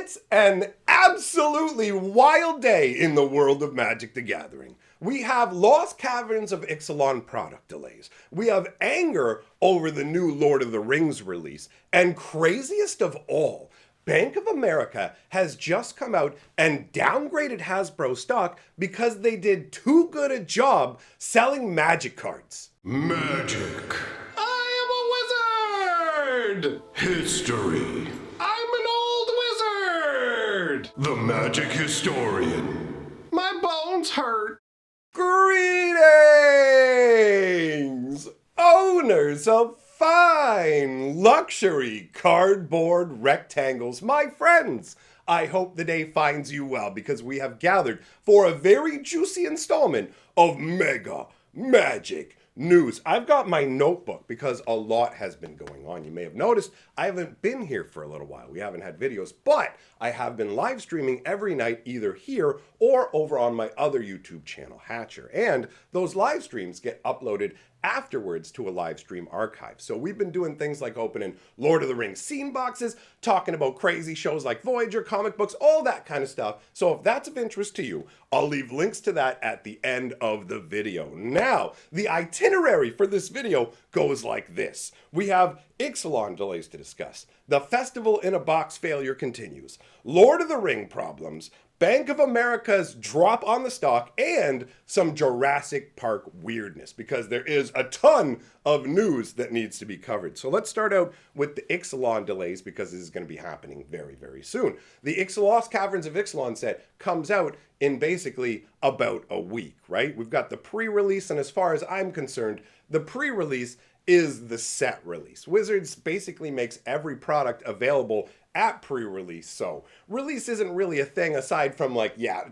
It's an absolutely wild day in the world of Magic the Gathering. We have lost caverns of Ixalan product delays. We have anger over the new Lord of the Rings release. And craziest of all, Bank of America has just come out and downgraded Hasbro stock because they did too good a job selling Magic cards. Magic. I am a wizard! History. I'm an old wizard! The Magic Historian. My bones hurt. Greetings, owners of fine luxury cardboard rectangles, my friends. I hope the day finds you well because we have gathered for a very juicy installment of Mega Magic News. I've got my notebook because a lot has been going on. You may have noticed I haven't been here for a little while. We haven't had videos, but I have been live streaming every night either here or over on my other YouTube channel, Hatcher. And those live streams get uploaded afterwards to a live stream archive. So we've been doing things like opening Lord of the Rings scene boxes, talking about crazy shows like Voyager, comic books, all that kind of stuff. So if that's of interest to you, I'll leave links to that at the end of the video. Now, the itinerary for this video goes like this. We have Ixalan delays to discuss. The Festival in a Box failure continues. Lord of the Ring problems. Bank of America's drop on the stock, and some Jurassic Park weirdness, because there is a ton of news that needs to be covered. So let's start out with the Ixalan delays, because this is going to be happening very, very soon. The Lost Caverns of Ixalan set comes out in basically about a week, right? We've got the pre-release, and as far as I'm concerned, the pre-release is the set release. Wizards basically makes every product available at pre-release, so release isn't really a thing aside from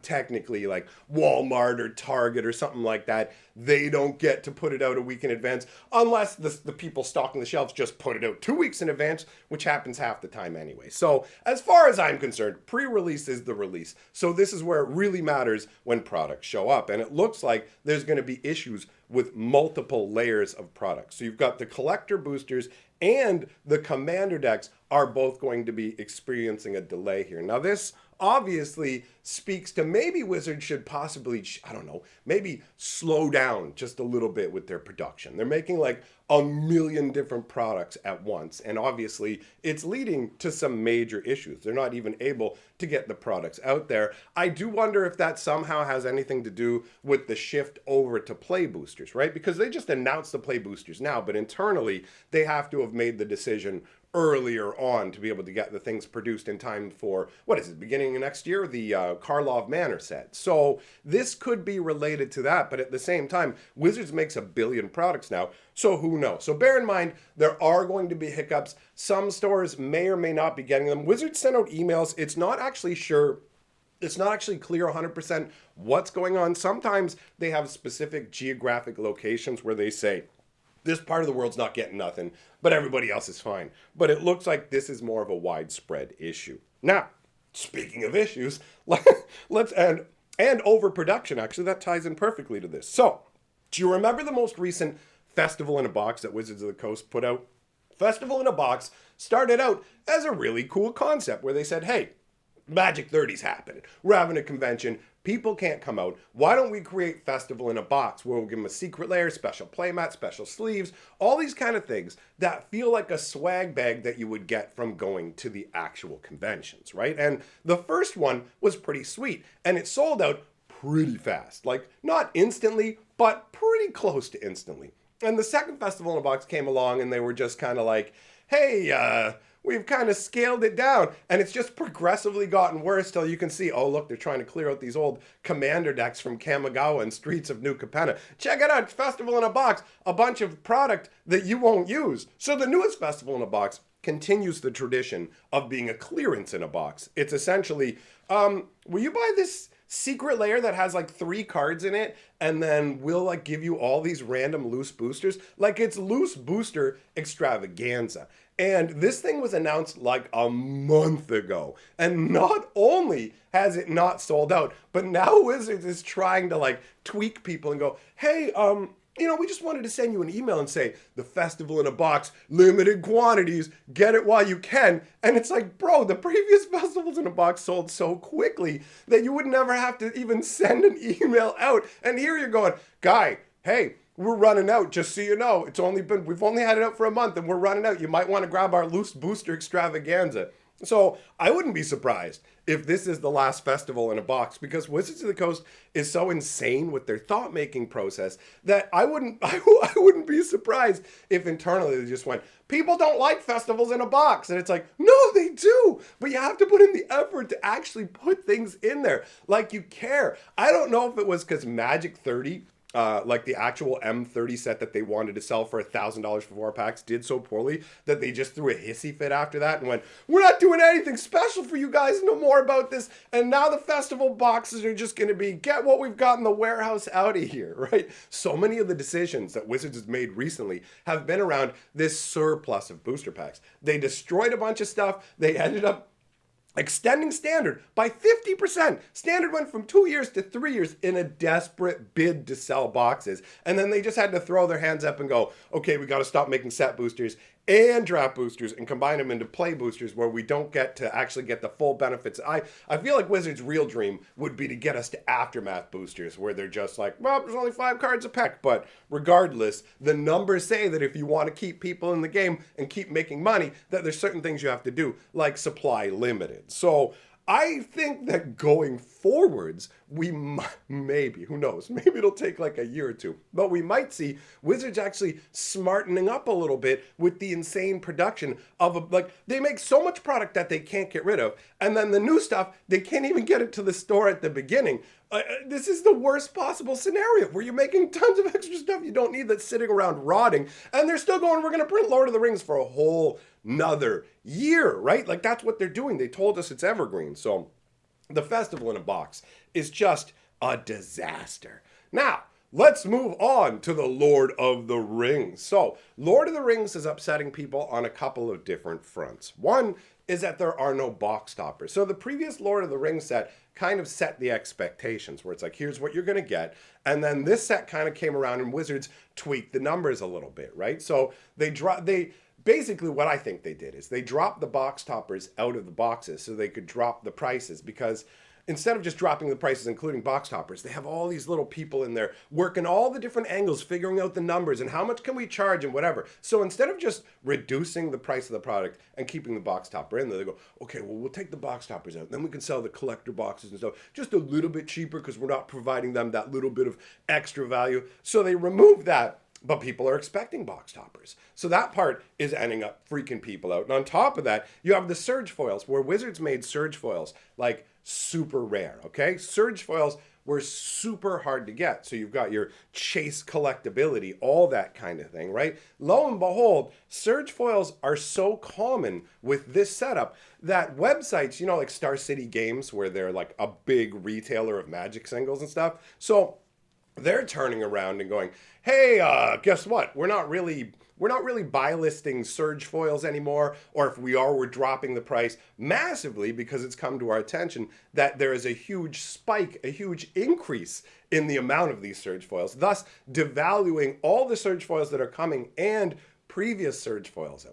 technically like Walmart or Target or something like that. They don't get to put it out a week in advance unless the people stocking the shelves just put it out 2 weeks in advance, which happens half the time anyway. So as far as I'm concerned, pre-release is the release. So this is where it really matters when products show up, and it looks like there's going to be issues with multiple layers of products. So you've got the collector boosters and the commander decks are both going to be experiencing a delay here. Now this obviously speaks to maybe Wizards should possibly, I don't know, maybe slow down just a little bit with their production. They're making like a million different products at once, and obviously it's leading to some major issues. They're not even able to get the products out there. I do wonder if that somehow has anything to do with the shift over to play boosters, right? Because they just announced the play boosters now, but internally they have to have made the decision earlier on to be able to get the things produced in time for, what is it, beginning of next year, the Karlov Manor set. So this could be related to that, but at the same time, Wizards makes a billion products now, so who knows? So bear in mind, there are going to be hiccups. Some stores may or may not be getting them. Wizards sent out emails. It's not actually clear 100% what's going on. Sometimes they have specific geographic locations where they say, this part of the world's not getting nothing, but everybody else is fine. But it looks like this is more of a widespread issue. Now, speaking of issues, let's end, and overproduction, actually, that ties in perfectly to this. So, do you remember the most recent Festival in a Box that Wizards of the Coast put out? Festival in a Box started out as a really cool concept where they said, hey, Magic 30's happening. We're having a convention. People can't come out. Why don't we create Festival in a Box where we'll give them a secret layer, special playmat, special sleeves, all these kind of things that feel like a swag bag that you would get from going to the actual conventions, right? And the first one was pretty sweet, and it sold out pretty fast. Like, not instantly, but pretty close to instantly. And the second Festival in a Box came along, and they were just kind of like, hey, we've kind of scaled it down, and it's just progressively gotten worse till you can see, oh, look, they're trying to clear out these old commander decks from Kamigawa and Streets of New Capenna. Check it out, Festival in a Box, a bunch of product that you won't use. So the newest Festival in a Box continues the tradition of being a clearance in a box. It's essentially, will you buy this secret layer that has like 3 cards in it, and then we'll like give you all these random loose boosters? Like, it's loose booster extravaganza. And this thing was announced like a month ago. And not only has it not sold out, but now Wizards is trying to like tweak people and go, hey, we just wanted to send you an email and say, the festival in a box, limited quantities, get it while you can. And it's like, bro, the previous festivals in a box sold so quickly that you would never have to even send an email out. And here you're going, guy, hey, we're running out, just so you know. We've only had it out for a month and we're running out. You might want to grab our loose booster extravaganza. So I wouldn't be surprised if this is the last festival in a box, because Wizards of the Coast is so insane with their thought-making process that I wouldn't be surprised if internally they just went, people don't like festivals in a box. And it's like, no, they do. But you have to put in the effort to actually put things in there like you care. I don't know if it was because Magic 30, like the actual M30 set that they wanted to sell for $1,000 for 4 packs, did so poorly that they just threw a hissy fit after that and went, we're not doing anything special for you guys no more about this. And now the festival boxes are just going to be, get what we've got in the warehouse out of here, right? So many of the decisions that Wizards has made recently have been around this surplus of booster packs. They destroyed a bunch of stuff. They ended up extending Standard by 50%. Standard went from 2 years to 3 years in a desperate bid to sell boxes. And then they just had to throw their hands up and go, okay, we got to stop making set boosters and draft boosters and combine them into play boosters where we don't get to actually get the full benefits. I feel like Wizards' real dream would be to get us to Aftermath boosters where they're just like, well, there's only 5 cards a pack. But regardless, the numbers say that if you want to keep people in the game and keep making money, that there's certain things you have to do, like supply limited. So I think that going forwards, we maybe, who knows, maybe it'll take like a year or two, but we might see Wizards actually smartening up a little bit with the insane production of, they make so much product that they can't get rid of, and then the new stuff, they can't even get it to the store at the beginning. This is the worst possible scenario where you're making tons of extra stuff you don't need that's sitting around rotting, and they're still going, we're going to print Lord of the Rings for a whole another year, right? Like, that's what they're doing. They told us it's evergreen. So the festival in a box is just a disaster. Now, let's move on to the Lord of the Rings. So Lord of the Rings is upsetting people on a couple of different fronts. One is that there are no box toppers. So the previous Lord of the Rings set kind of set the expectations where it's like, here's what you're going to get. And then this set kind of came around and Wizards tweaked the numbers a little bit, right? So basically what I think they did is they dropped the box toppers out of the boxes so they could drop the prices, because instead of just dropping the prices, including box toppers, they have all these little people in there working all the different angles, figuring out the numbers and how much can we charge and whatever. So instead of just reducing the price of the product and keeping the box topper in there, they go, okay, well, we'll take the box toppers out. Then we can sell the collector boxes and stuff just a little bit cheaper because we're not providing them that little bit of extra value. So they remove that. But people are expecting box toppers. So that part is ending up freaking people out. And on top of that, you have the surge foils, where Wizards made surge foils like super rare, okay? Surge foils were super hard to get. So you've got your chase collectability, all that kind of thing, right? Lo and behold, surge foils are so common with this setup that websites, like Star City Games, where they're like a big retailer of Magic singles and stuff. So they're turning around and going, hey, guess what? We're not really buy listing surge foils anymore, or if we are, we're dropping the price massively because it's come to our attention that there is a huge spike, a huge increase in the amount of these surge foils, thus devaluing all the surge foils that are coming and previous surge foils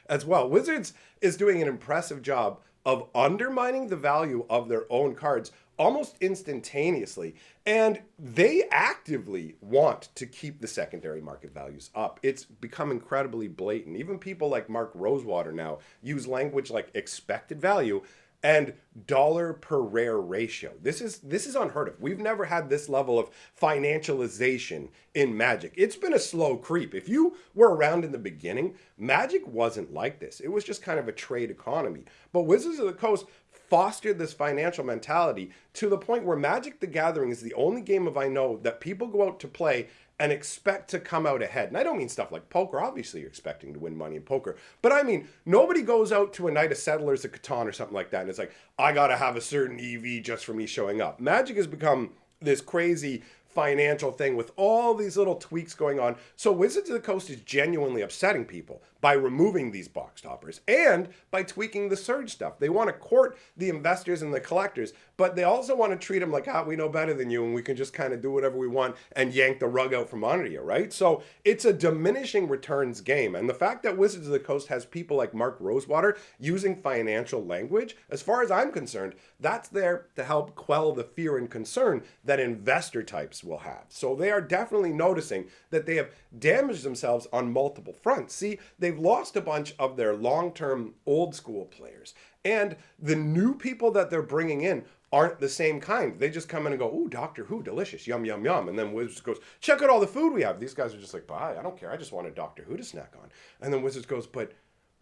as well. Wizards is doing an impressive job of undermining the value of their own cards almost instantaneously, and they actively want to keep the secondary market values up. It's become incredibly blatant. Even people like Mark Rosewater now use language like expected value and dollar per rare ratio. This is unheard of. We've never had this level of financialization in Magic. It's been a slow creep. If you were around in the beginning, Magic wasn't like this. It was just kind of a trade economy. But Wizards of the Coast fostered this financial mentality to the point where Magic the Gathering is the only game I know that people go out to play and expect to come out ahead. And I don't mean stuff like poker. Obviously, you're expecting to win money in poker. But I mean, nobody goes out to a night of Settlers of Catan or something like that and it's like, I got to have a certain EV just for me showing up. Magic has become this crazy financial thing with all these little tweaks going on. So Wizards of the Coast is genuinely upsetting people. by removing these box toppers and by tweaking the surge stuff. They want to court the investors and the collectors, but they also want to treat them like, we know better than you and we can just kind of do whatever we want and yank the rug out from under you, right? So it's a diminishing returns game. And the fact that Wizards of the Coast has people like Mark Rosewater using financial language, as far as I'm concerned, that's there to help quell the fear and concern that investor types will have. So they are definitely noticing that they have damaged themselves on multiple fronts. See, they've lost a bunch of their long-term old school players. And the new people that they're bringing in aren't the same kind. They just come in and go, ooh, Doctor Who, delicious, yum, yum, yum. And then Wizards goes, check out all the food we have. These guys are just like, bye, I don't care. I just want a Doctor Who to snack on. And then Wizards goes, but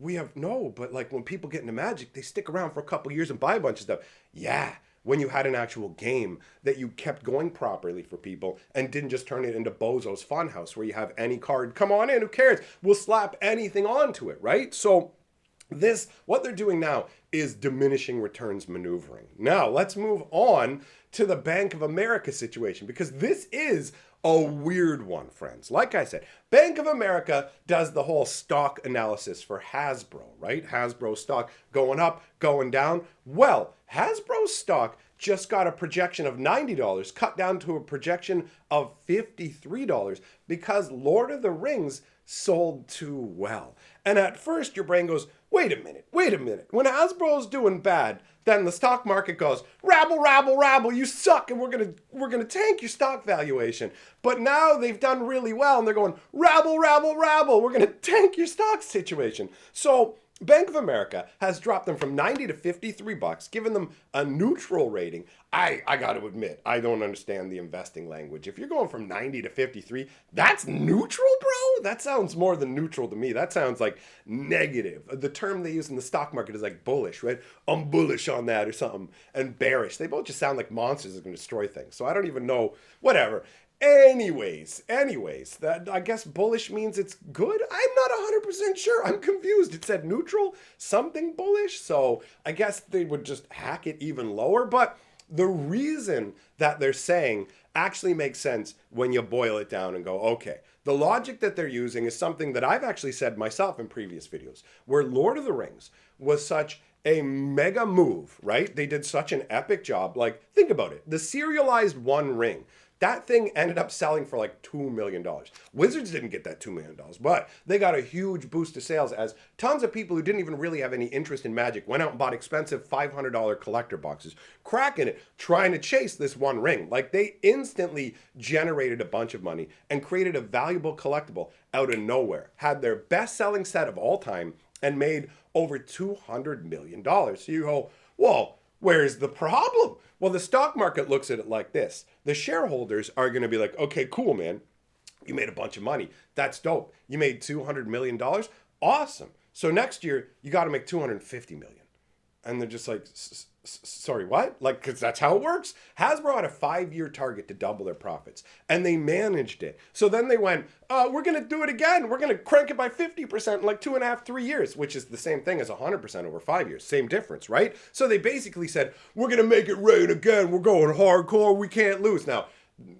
like when people get into Magic, they stick around for a couple years and buy a bunch of stuff. Yeah, when you had an actual game that you kept going properly for people and didn't just turn it into Bozo's Funhouse where you have any card, come on in, who cares? We'll slap anything onto it, right? So what they're doing now is diminishing returns maneuvering. Now, let's move on to the Bank of America situation, because this is a weird one, friends. Like I said, Bank of America does the whole stock analysis for Hasbro, right? Hasbro stock going up, going down. Well, Hasbro's stock just got a projection of $90, cut down to a projection of $53 because Lord of the Rings sold too well. And at first your brain goes, wait a minute. When Hasbro's doing bad, then the stock market goes, rabble, rabble, rabble, you suck, and we're gonna tank your stock valuation. But now they've done really well, and they're going, rabble, rabble, rabble, we're gonna tank your stock situation. So Bank of America has dropped them from 90 to $53, given them a neutral rating. I got to admit, I don't understand the investing language. If you're going from 90 to 53, that's neutral, bro? That sounds more than neutral to me. That sounds like negative. The term they use in the stock market is like bullish, right? I'm bullish on that or something. And bearish. They both just sound like monsters that are going to destroy things. So I don't even know. Whatever. Anyways, that I guess bullish means it's good. I'm not 100% sure. I'm confused. It said neutral, something bullish. So I guess they would just hack it even lower. But the reason that they're saying actually makes sense when you boil it down and go, okay, the logic that they're using is something that I've actually said myself in previous videos, where Lord of the Rings was such a mega move, right? They did such an epic job. Like, think about it. The serialized One Ring. That thing ended up selling for like $2 million. Wizards didn't get that $2 million, but they got a huge boost to sales as tons of people who didn't even really have any interest in Magic went out and bought expensive $500 collector boxes, cracking it, trying to chase this One Ring. Like, they instantly generated a bunch of money and created a valuable collectible out of nowhere, had their best-selling set of all time, and made over $200 million. So you go, whoa, where's the problem? Well, the stock market looks at it like this. The shareholders are going to be like, okay, cool, man. You made a bunch of money. That's dope. You made $200 million. Awesome. So next year, you got to make $250 million. And they're just like, sorry, what? Like, because that's how it works. Hasbro had a 5-year target to double their profits, and they managed it. So then they went, we're going to do it again. We're going to crank it by 50% in like 2.5, 3 years, which is the same thing as 100% over 5 years. Same difference, right? So they basically said, we're going to make it rain again. We're going hardcore. We can't lose. Now,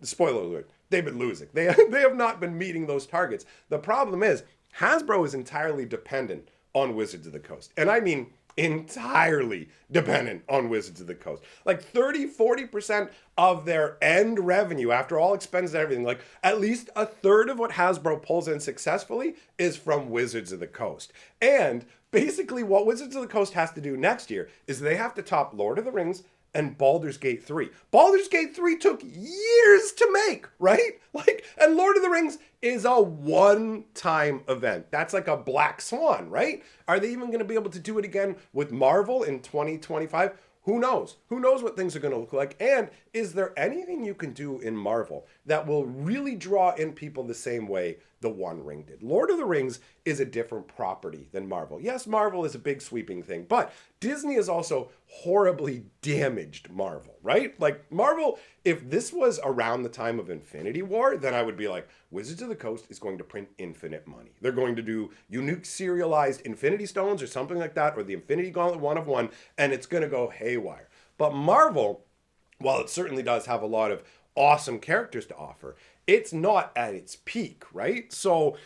spoiler alert, they've been losing. They have not been meeting those targets. The problem is Hasbro is entirely dependent on Wizards of the Coast. And I mean entirely dependent on Wizards of the Coast. Like 30-40% of their end revenue after all expenses and everything, like at least a third of what Hasbro pulls in successfully is from Wizards of the Coast. And basically what Wizards of the Coast has to do next year is they have to top Lord of the Rings and Baldur's Gate 3. Baldur's Gate 3 took years to make, right? Like, and Lord of the Rings is a one-time event. That's like a black swan, right? Are they even going to be able to do it again with Marvel in 2025? Who knows? Who knows what things are going to look like? And is there anything you can do in Marvel that will really draw in people the same way the One Ring did? Lord of the Rings is a different property than Marvel. Yes, Marvel is a big sweeping thing, but Disney has also horribly damaged Marvel, right? Like Marvel, if this was around the time of Infinity War, then I would be like, Wizards of the Coast is going to print infinite money. They're going to do unique serialized Infinity Stones or something like that, or the Infinity Gauntlet 1 of 1, and it's going to go haywire. But Marvel, while it certainly does have a lot of awesome characters to offer, it's not at its peak, right? So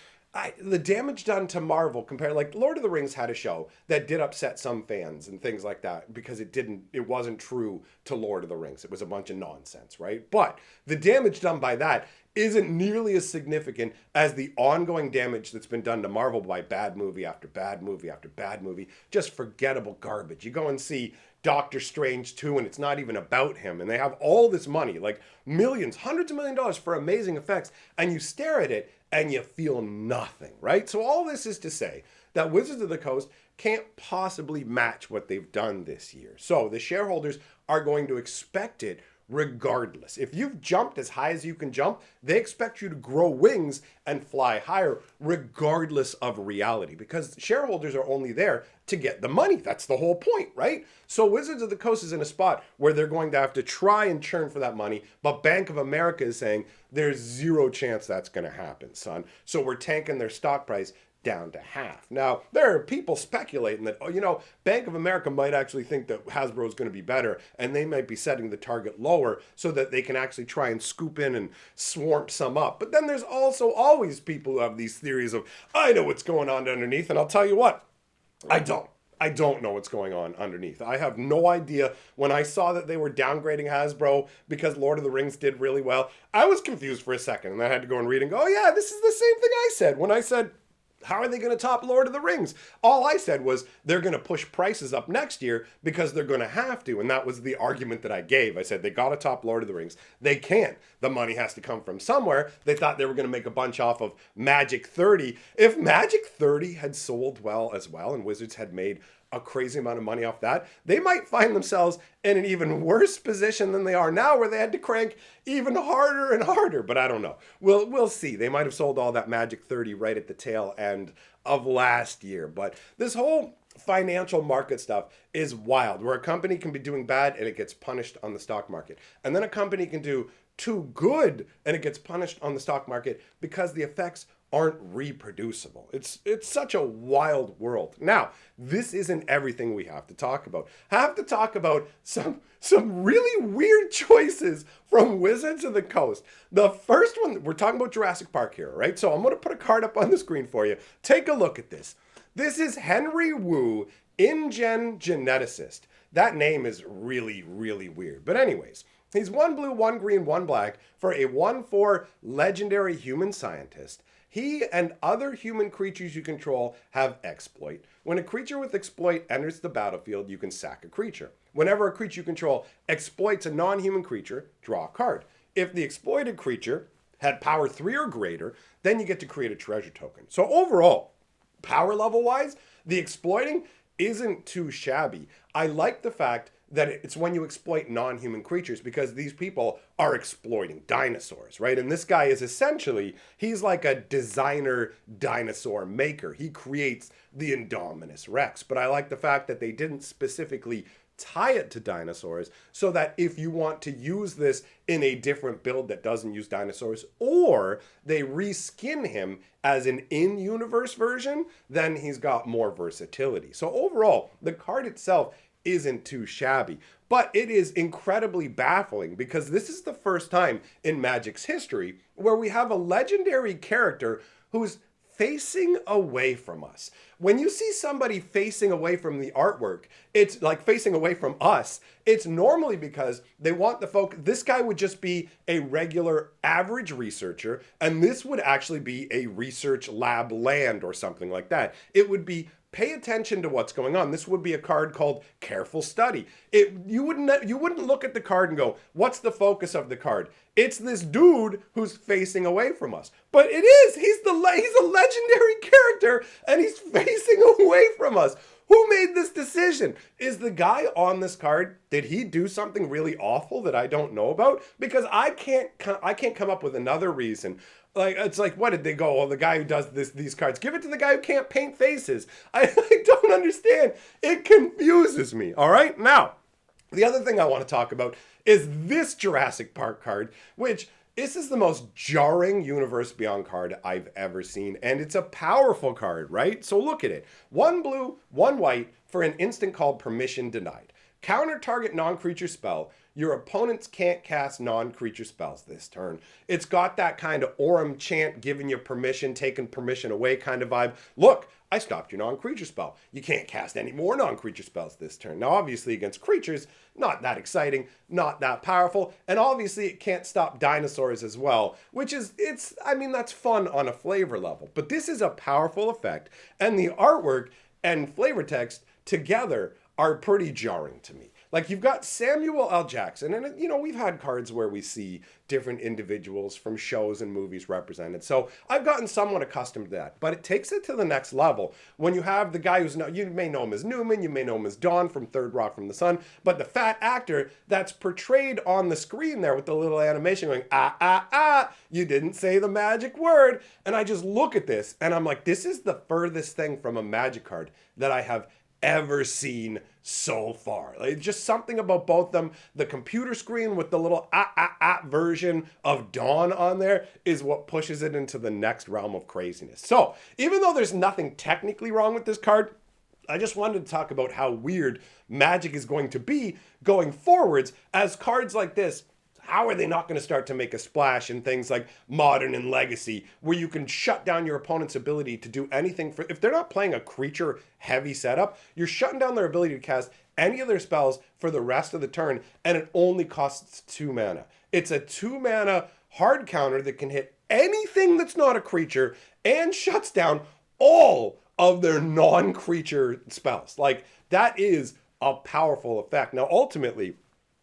The damage done to Marvel compared, like Lord of the Rings had a show that did upset some fans and things like that because it wasn't true to Lord of the Rings. It was a bunch of nonsense, right? But the damage done by that isn't nearly as significant as the ongoing damage that's been done to Marvel by bad movie after bad movie after bad movie. Just forgettable garbage. You go and see Doctor Strange 2 and it's not even about him, and they have all this money, like millions, hundreds of $1,000,000 for amazing effects, and you stare at it and you feel nothing, right? So all this is to say that Wizards of the Coast can't possibly match what they've done this year. So the shareholders are going to expect it regardless. If you've jumped as high as you can jump, they expect you to grow wings and fly higher regardless of reality, because shareholders are only there to get the money. That's the whole point, right? So Wizards of the Coast is in a spot where they're going to have to try and churn for that money, but Bank of America is saying there's zero chance that's going to happen, son. So we're tanking their stock price down to half. Now, there are people speculating that, Bank of America might actually think that Hasbro is going to be better, and they might be setting the target lower so that they can actually try and scoop in and swamp some up. But then there's also always people who have these theories of, I know what's going on underneath, and I'll tell you what, I don't know what's going on underneath. I have no idea. When I saw that they were downgrading Hasbro because Lord of the Rings did really well, I was confused for a second, and I had to go and read and go, oh yeah, this is the same thing I said when I said, how are they going to top Lord of the Rings? All I said was they're going to push prices up next year because they're going to have to. And that was the argument that I gave. I said they got to top Lord of the Rings. They can't. The money has to come from somewhere. They thought they were going to make a bunch off of Magic 30. If Magic 30 had sold well as well and Wizards had made a crazy amount of money off that, they might find themselves in an even worse position than they are now, where they had to crank even harder and harder. But I don't know. We'll see. They might have sold all that Magic 30 right at the tail end of last year. But this whole financial market stuff is wild, where a company can be doing bad and it gets punished on the stock market. And then a company can do too good and it gets punished on the stock market because the effects aren't reproducible. It's such a wild world. Now, this isn't everything we have to talk about. I have to talk about some really weird choices from Wizards of the Coast. The first one, we're talking about Jurassic Park here, right? So I'm going to put a card up on the screen for you. Take a look at this. This is Henry Wu, InGen Geneticist. That name is really, really weird. But anyways, he's 1 blue, 1 green, 1 black for a 1/4 legendary human scientist. He and other human creatures you control have exploit. When a creature with exploit enters the battlefield, you can sack a creature. Whenever a creature you control exploits a non-human creature, draw a card. If the exploited creature had power 3 or greater, then you get to create a treasure token. So overall, power level wise, the exploiting isn't too shabby. I like the fact that it's when you exploit non-human creatures, because these people are exploiting dinosaurs, right? And this guy is essentially, he's like a designer dinosaur maker. He creates the Indominus Rex. But I like the fact that they didn't specifically tie it to dinosaurs, so that if you want to use this in a different build that doesn't use dinosaurs, or they reskin him as an in-universe version, then he's got more versatility. So overall, the card itself isn't too shabby, but it is incredibly baffling because this is the first time in Magic's history where we have a legendary character who's facing away from us. When you see somebody facing away from the artwork, it's like facing away from us. It's normally because they want the focus. This guy would just be a regular average researcher, and this would actually be a research lab land or something like that. It would be pay attention to what's going on. This would be a card called Careful Study. You wouldn't look at the card and go, what's the focus of the card? It's this dude who's facing away from us. But it is. He's a legendary character, and he's facing away from us. Who made this decision? Is the guy on this card, did he do something really awful that I don't know about? Because I can't come up with another reason. Like, it's like, what did they go? Well, the guy who does these cards, give it to the guy who can't paint faces. I don't understand. It confuses me. All right. Now, the other thing I want to talk about is this Jurassic Park card, which this is the most jarring Universe Beyond card I've ever seen. And it's a powerful card, right? So look at it. 1 blue, 1 white for an instant called Permission Denied. Counter target non-creature spell. Your opponents can't cast non-creature spells this turn. It's got that kind of Aurum chant, giving you permission, taking permission away kind of vibe. Look, I stopped your non-creature spell. You can't cast any more non-creature spells this turn. Now, obviously, against creatures, not that exciting, not that powerful, and obviously it can't stop dinosaurs as well, which is, that's fun on a flavor level. But this is a powerful effect, and the artwork and flavor text together are pretty jarring to me. Like, you've got Samuel L. Jackson, and, we've had cards where we see different individuals from shows and movies represented. So I've gotten somewhat accustomed to that. But it takes it to the next level when you have the guy you may know him as Newman, you may know him as Don from Third Rock from the Sun, but the fat actor that's portrayed on the screen there with the little animation going, you didn't say the magic word. And I just look at this, and I'm like, this is the furthest thing from a magic card that I have ever seen so far. Like, just something about both of them. The computer screen with the little version of Dawn on there is what pushes it into the next realm of craziness. So even though there's nothing technically wrong with this card, I just wanted to talk about how weird Magic is going to be going forwards as cards like this. How are they not going to start to make a splash in things like Modern and Legacy, where you can shut down your opponent's ability to do anything if they're not playing a creature heavy setup, you're shutting down their ability to cast any of their spells for the rest of the turn, and it only costs 2 mana. It's a 2 mana hard counter that can hit anything that's not a creature and shuts down all of their non-creature spells. Like, that is a powerful effect. Now, ultimately,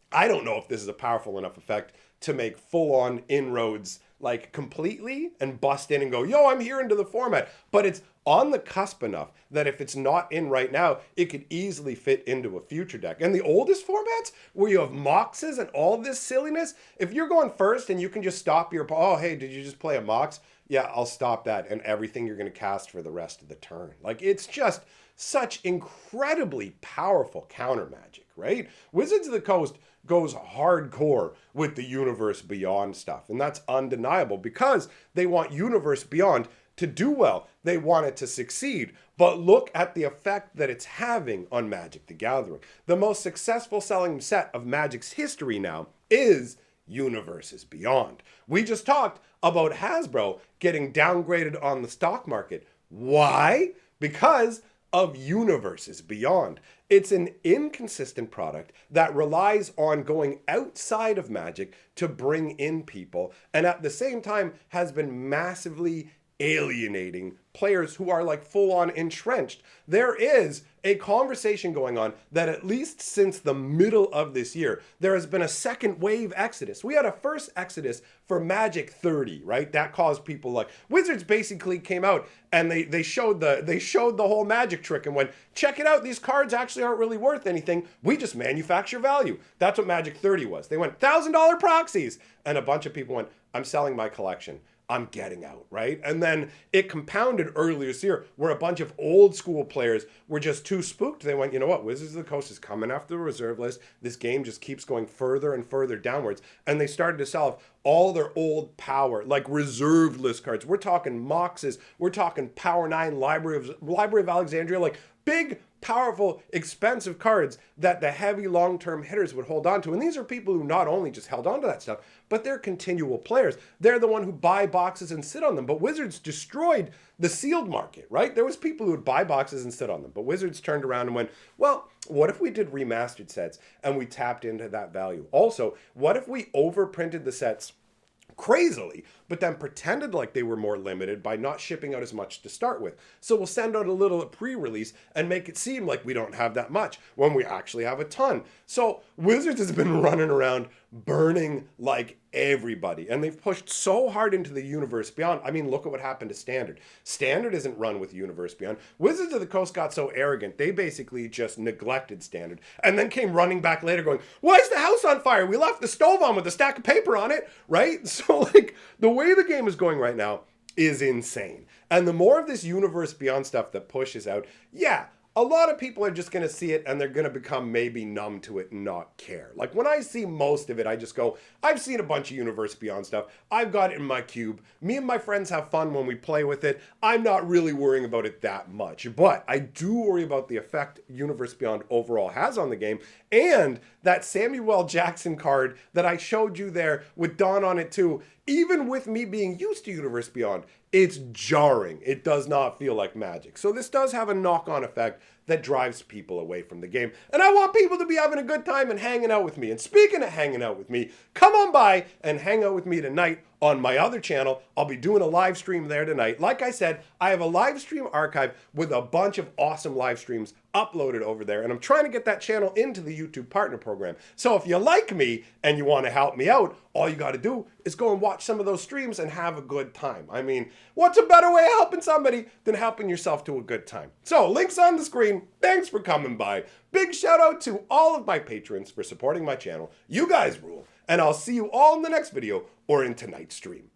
I don't know if this is a powerful enough effect to make full-on inroads, like, completely and bust in and go, yo, I'm here into the format. But it's on the cusp enough that if it's not in right now, it could easily fit into a future deck. And the oldest formats, where you have Moxes and all this silliness, if you're going first and you can just stop your, oh, hey, did you just play a Mox? Yeah, I'll stop that and everything you're going to cast for the rest of the turn. Like, it's just such incredibly powerful counter magic, right? Wizards of the Coast goes hardcore with the Universe Beyond stuff, and that's undeniable because they want Universe Beyond to do well. They want it to succeed. But look at the effect that it's having on Magic the Gathering. The most successful selling set of Magic's history now is Universes Beyond. We just talked about Hasbro getting downgraded on the stock market. Why? Because of Universes Beyond. It's an inconsistent product that relies on going outside of Magic to bring in people, and at the same time has been massively alienating players who are like full on entrenched. There is a conversation going on that at least since the middle of this year, there has been a second wave exodus. We had a first exodus for Magic 30, right? That caused people like Wizards basically came out and they showed the whole Magic trick and went, check it out, these cards actually aren't really worth anything. We just manufacture value. That's what Magic 30 was. They went $1,000 proxies, and a bunch of people went, I'm selling my collection. I'm getting out, right? And then it compounded earlier this year where a bunch of old school players were just too spooked. They went, you know what? Wizards of the Coast is coming after the reserve list. This game just keeps going further and further downwards. And they started to sell off all their old power, like reserved list cards. We're talking Moxes. We're talking Power 9, Library of Alexandria, like big, powerful, expensive cards that the heavy long-term hitters would hold on to. And these are people who not only just held on to that stuff, but they're continual players. They're the one who buy boxes and sit on them. But Wizards destroyed the sealed market, right? There was people who would buy boxes and sit on them. But Wizards turned around and went, well, what if we did remastered sets and we tapped into that value? Also, what if we overprinted the sets crazily, but then pretended like they were more limited by not shipping out as much to start with? So we'll send out a little at pre-release and make it seem like we don't have that much when we actually have a ton. So Wizards has been running around burning like everybody, and they've pushed so hard into the Universe Beyond. I mean, look at what happened to Standard. Standard isn't run with Universe Beyond. Wizards of the Coast got so arrogant, they basically just neglected Standard, and then came running back later going, why is the house on fire? We left the stove on with a stack of paper on it, right? So like, the way the game is going right now is insane. And the more of this Universe Beyond stuff that pushes out, yeah, a lot of people are just going to see it and they're going to become maybe numb to it and not care. Like when I see most of it, I just go, I've seen a bunch of Universe Beyond stuff. I've got it in my cube. Me and my friends have fun when we play with it. I'm not really worrying about it that much, but I do worry about the effect Universe Beyond overall has on the game, and that Samuel L. Jackson card that I showed you there with Dawn on it too. Even with me being used to Universe Beyond, it's jarring. It does not feel like Magic. So this does have a knock-on effect that drives people away from the game. And I want people to be having a good time and hanging out with me. And speaking of hanging out with me, come on by and hang out with me tonight on my other channel. I'll be doing a live stream there tonight. Like I said, I have a live stream archive with a bunch of awesome live streams uploaded over there, and I'm trying to get that channel into the YouTube Partner Program. So if you like me and you want to help me out, all you got to do is go and watch some of those streams and have a good time. I mean, what's a better way of helping somebody than helping yourself to a good time? So links on the screen. Thanks for coming by. Big shout out to all of my patrons for supporting my channel. You guys rule. And I'll see you all in the next video or in tonight's stream.